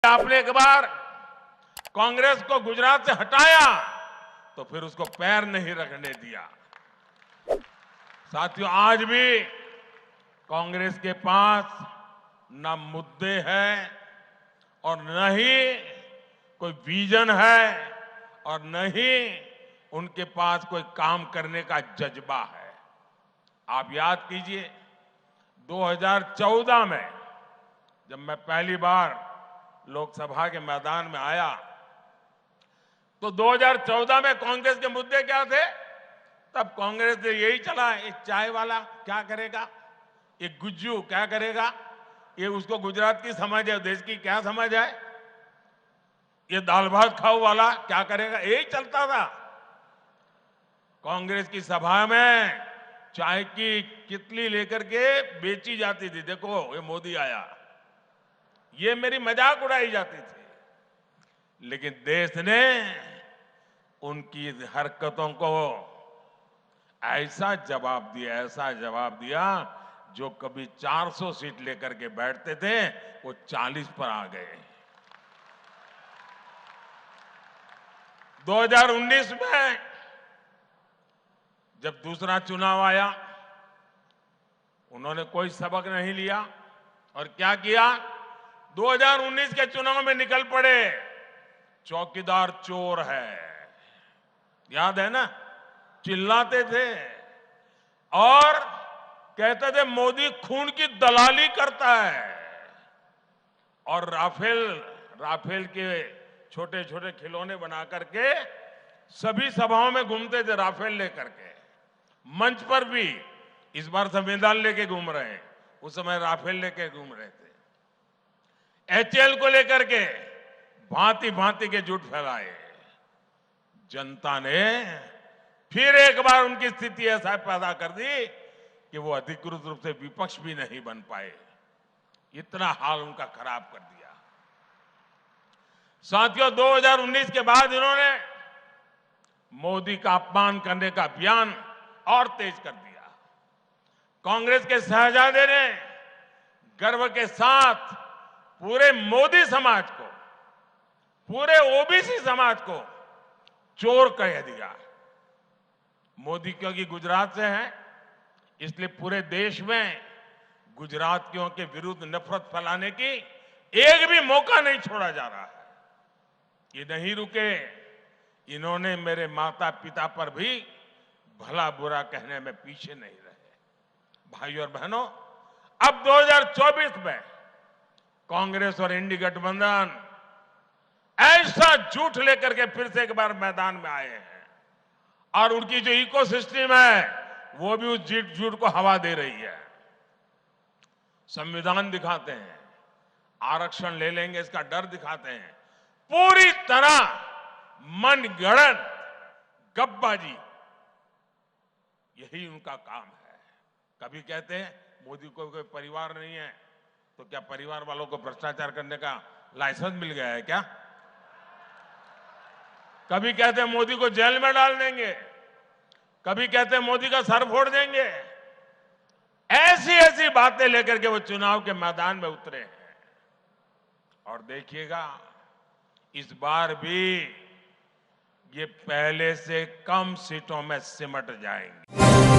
आपने एक बार कांग्रेस को गुजरात से हटाया तो फिर उसको पैर नहीं रखने दिया। साथियों, आज भी कांग्रेस के पास न मुद्दे हैं और न ही कोई विजन है और न ही उनके पास कोई काम करने का जज्बा है। आप याद कीजिए 2014 में जब मैं पहली बार लोकसभा के मैदान में आया तो 2014 में कांग्रेस के मुद्दे क्या थे? तब कांग्रेस ने यही चला, ये चाय वाला क्या करेगा, ये गुज्जू क्या करेगा, ये उसको गुजरात की समझ है, देश की क्या समझ है, ये दाल भात खाओ वाला क्या करेगा, यही चलता था। कांग्रेस की सभा में चाय की कितली लेकर के बेची जाती थी, देखो ये मोदी आया, ये मेरी मजाक उड़ाई जाती थी। लेकिन देश ने उनकी हरकतों को ऐसा जवाब दिया जो कभी 400 सीट लेकर के बैठते थे वो 40 पर आ गए। 2019 में जब दूसरा चुनाव आया उन्होंने कोई सबक नहीं लिया और क्या किया? 2019 के चुनाव में निकल पड़े, चौकीदार चोर है, याद है ना, चिल्लाते थे और कहते थे मोदी खून की दलाली करता है। और राफेल के छोटे छोटे खिलौने बना करके सभी सभाओं में घूमते थे राफेल लेकर के। मंच पर भी इस बार संविधान लेके घूम रहे हैं, उस समय राफेल लेके घूम रहे थे। एचएएल को लेकर के भांति भांति के झूठ फैलाए। जनता ने फिर एक बार उनकी स्थिति ऐसा पैदा कर दी कि वो अधिकृत रूप से विपक्ष भी नहीं बन पाए। इतना हाल उनका खराब कर दिया। साथियों, 2019 के बाद इन्होंने मोदी का अपमान करने का अभियान और तेज कर दिया। कांग्रेस के शहजादे ने गर्व के साथ पूरे मोदी समाज को, पूरे ओबीसी समाज को चोर कह दिया। मोदी क्योंकि गुजरात से है इसलिए पूरे देश में गुजरातियों के विरुद्ध नफरत फैलाने की एक भी मौका नहीं छोड़ा जा रहा है। ये नहीं रुके, इन्होंने मेरे माता पिता पर भी भला बुरा कहने में पीछे नहीं रहे। भाइयों और बहनों, अब 2024 में कांग्रेस और इंडी गठबंधन ऐसा झूठ लेकर के फिर से एक बार मैदान में आए हैं और उनकी जो इकोसिस्टम है वो भी उस झूठ को हवा दे रही है। संविधान दिखाते हैं, आरक्षण ले लेंगे इसका डर दिखाते हैं, पूरी तरह मनगढ़ंत गपबाजी, यही उनका काम है। कभी कहते हैं मोदी को कोई परिवार नहीं है, तो क्या परिवार वालों को भ्रष्टाचार करने का लाइसेंस मिल गया है क्या? कभी कहते हैं मोदी को जेल में डाल देंगे, कभी कहते हैं मोदी का सर फोड़ देंगे। ऐसी ऐसी बातें लेकर के वो चुनाव के मैदान में उतरे हैं। और देखिएगा इस बार भी ये पहले से कम सीटों में सिमट जाएंगे।